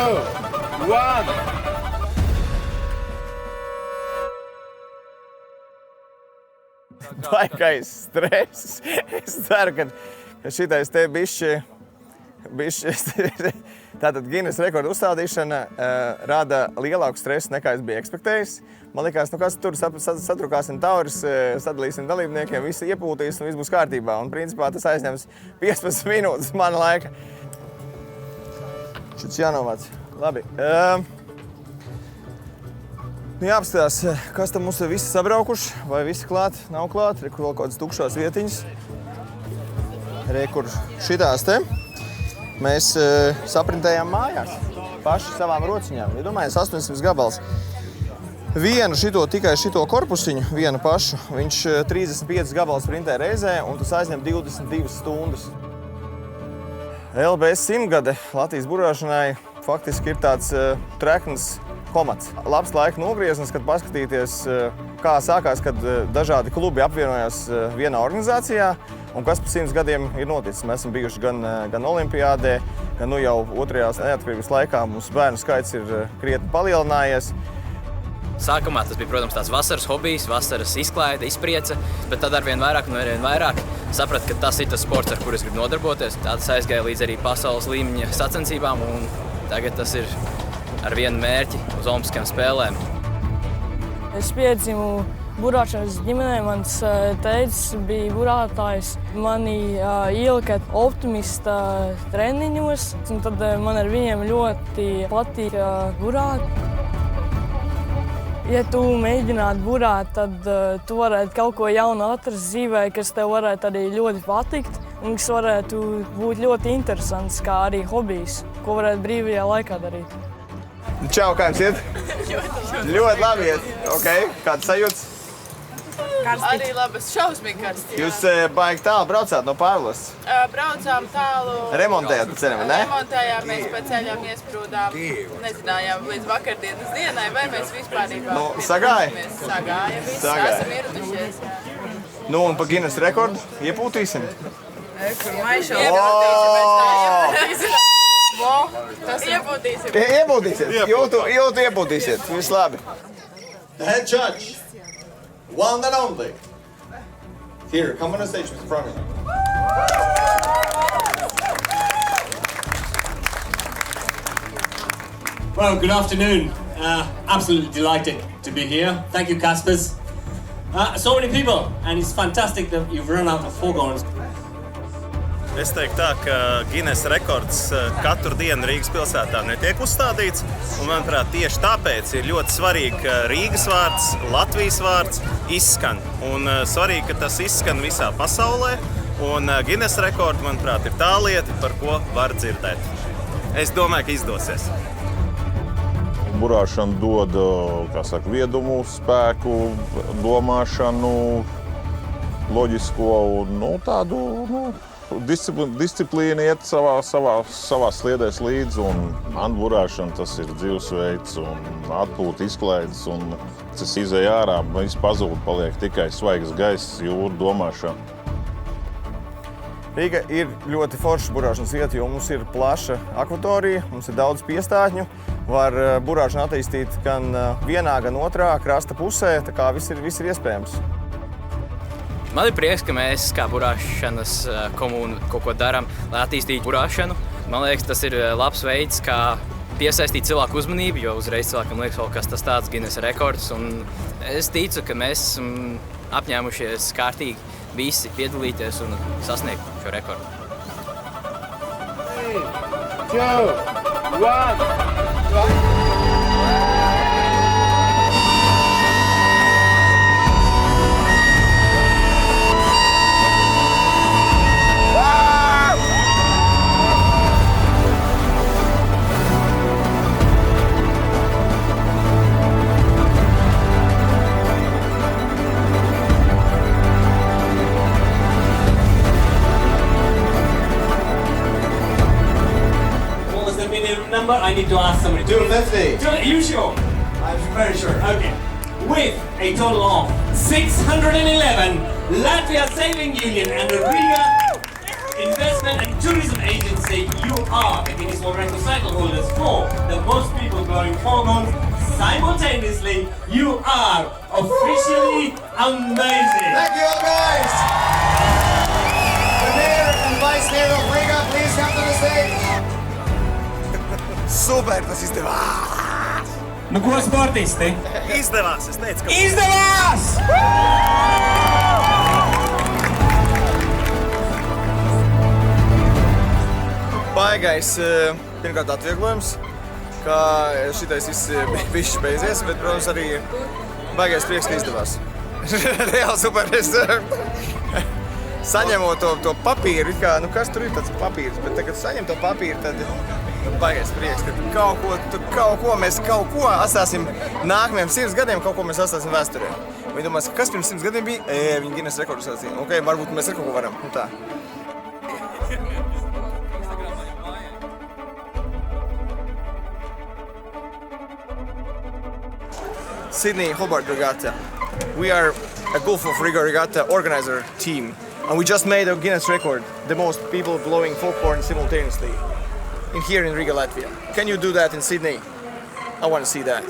1. Baigais stress. Es ceru, ka šitais te bišķi tātad Guinness rekordu uzstādīšana rada lielāku stresu nekā es biju ekspektējis. Man likās, kas tur satrukāsim tauris, sadalīsim dalībniekiem, visi iepūtīs un viss būs kārtībā. Un principā tas aizņems 15 minūtes mana laika. Šis jānovāc. Labi. Jāapskatās, kas tam mums ir visi sabraukuši, vai visi klāt, nav klāt. Re, kur vēl kādas tukšās vietiņas. Re, kur šitās te. Mēs saprintējām mājās, paši savām rociņām. Iedomājies, 800 gabals. Tikai šito korpusiņu, vienu pašu, viņš 35 gabals printē reizē, un tas aizņem 22 stundas. LBS 100 gade Latvijas burāšanai faktiski ir tāds trekns komats. Labs laika nogrieznis, kad paskatīties, kā sākās, kad dažādi klubi apvienojās vienā organizācijā un kas pa 100 gadiem ir noticis. Mēs esam bijuši gan olimpiādē, gan jau otrajās neatkarības laikā mums bērnu skaits ir krietni palielinājies. Sākumā tas bija, protams, tāds vasaras hobijs, vasaras izklaide, izpriece, bet tad arvien vairāk un arvien vairāk sapratu, ka tas ir tas sports, ar kuru es gribu nodarboties. Tas aizgāja līdz arī pasaules līmeņa sacensībām, un tagad tas ir ar vienu mērķi uz Olimpiskajām spēlēm. Es piedzimu burāšanas ģimenē, mans tētis bija burātājs. Mani ielika optimista treniņos, un tad man ar viņiem ļoti patīk burāt. Ja tu mēģinātu burāt, tad tu varētu kaut ko jaunu atrast dzīvē, kas tev varētu arī ļoti patikt, un kas varētu būt ļoti interesants, kā arī hobijs, ko varētu brīvajā laikā darīt. Čau, kā jums iet? Ļoti labi iet. Ok, kāds sajūts? Karsti. Arī labas, šausmīgi karsti. Jūs baigi tālu braucāt no Pārlastes? Braucām tālu. Remontējāt pa ceļam, ne? Remontējām, mēs pa ceļam iesprūdām. Nezinājām līdz vakardienas dienai, vai mēs vispārībā sagāja? Sagāja, viss, esam ieradušies. Nu, un pa Guinness rekordu iepūtīsim? Iepūtīsim. Tas iepūtīsim. Iepūtīsiet? Jūtu iepūtīsiet. Viss labi. The head judge. One and only. Here, come on the stage, Mr. Premier. Well, good afternoon. Absolutely delighted to be here. Thank you, Kaspers. So many people, and it's fantastic that you've run out of foregons. Es teiktu tā, ka Guinness rekords katru dienu Rīgas pilsētā netiek uzstādīts. Un, manuprāt, tieši tāpēc ir ļoti svarīgi, ka Rīgas vārds, Latvijas vārds izskan. Un svarīgi, ka tas izskan visā pasaulē. Un Guinness rekords, manuprāt, ir tā lieta, par ko var dzirdēt. Es domāju, ka izdosies. Burāšana dod, viedumu, spēku, domāšanu, loģisko un tādu, disciplīna iet savā sliedēs līdzi, un burāšana tas ir dzīvesveids un atpūta izklaides, un tas izej ārā, viss pazūd, paliek tikai svaigs gaiss, jūra, domāšana. Rīga ir ļoti forša burāšanas vieta, jo mums ir plaša akvatorija, mums ir daudz piestātņu, var burāšanu attīstīt gan vienā, gan otrā krasta pusē, tā kā viss ir iespējams. Man ir prieks, ka mēs kā burāšanas komūna kaut ko darām, lai attīstītu burāšanu. Man liekas, tas ir labs veids, kā piesaistīt cilvēku uzmanību, jo uzreiz cilvēkam liekas, kas tas tāds Guinness rekords. Un es ticu, ka mēs esam apņēmušies kārtīgi visi piedalīties un sasniegt šo rekordu. 3, 2, 1. Number, I need to ask somebody. 250. You sure? I'm very sure. Okay. With a total of 611, Latvia Sailing Union and the Riga investment and tourism agency, you are the Guinness World Record title holders for the most people blowing foghorns simultaneously. You are officially amazing. Thank you, guys. The mayor and vice mayor of Riga, please come to the stage. Super, tas izdevās! Nu ko, sportisti? Izdevās, es teicu, ka Izdevās! Baigais, pirmkārt, atvieglojums, ka šitais viss beidzies, bet, protams, arī baigais prieks, ka izdevās. Reāli super, es saņemu to papīru, kā, nu kas tur ir tāds papīrs, bet tagad saņem to papīru, tad baigais prieks, ka mēs kaut ko atstāsim nākamajiem 100 gadiem, kaut ko mēs atstāsim vēsturē. Viņi domās, kas pirms 100 gadiem bija? Viņi Guinness rekordus atstīja. Ok, varbūt mēs ar kaut ko varam. Tā. Sydney Hobart Regatta. We are a Gulf of Riga Regatta organizer team, and we just made a Guinness record, the most people blowing foghorn simultaneously here in Riga, Latvia. Can you do that in Sydney? I want to see that.